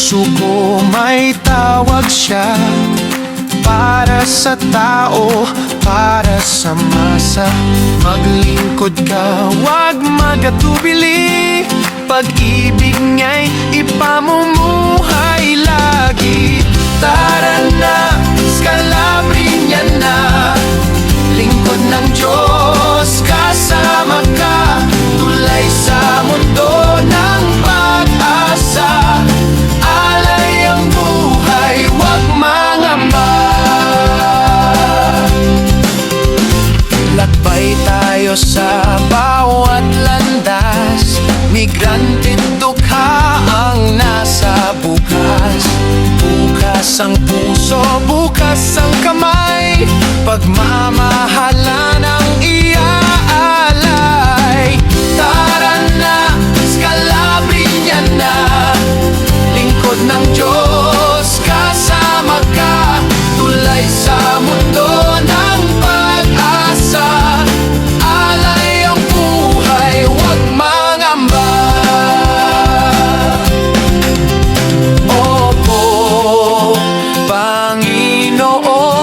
puso ko may tawag siya, para sa tao, para sa masa. Maglingkod ka, wag magatubili, pag-ibig niya'y ipamumuhay lagi. Tara na, Scalabrini na, lingkod ng Diyos, kasama ka, tulay sa mundo ng pag-asa. Alay ang buhay, wag mangamba. Lakbay tayo sa bawat landas, migranteng dukha ang nasa bukas. Bukas ang puso, bukas ang kamay, pagmamahalan ang iaalay. Tara na, Scalabrini na, lingkod ng Diyos, kasama ka, tulay sa mundo ng pag-asa. Alay ang buhay, wag mangamba. Opo, Panginoon,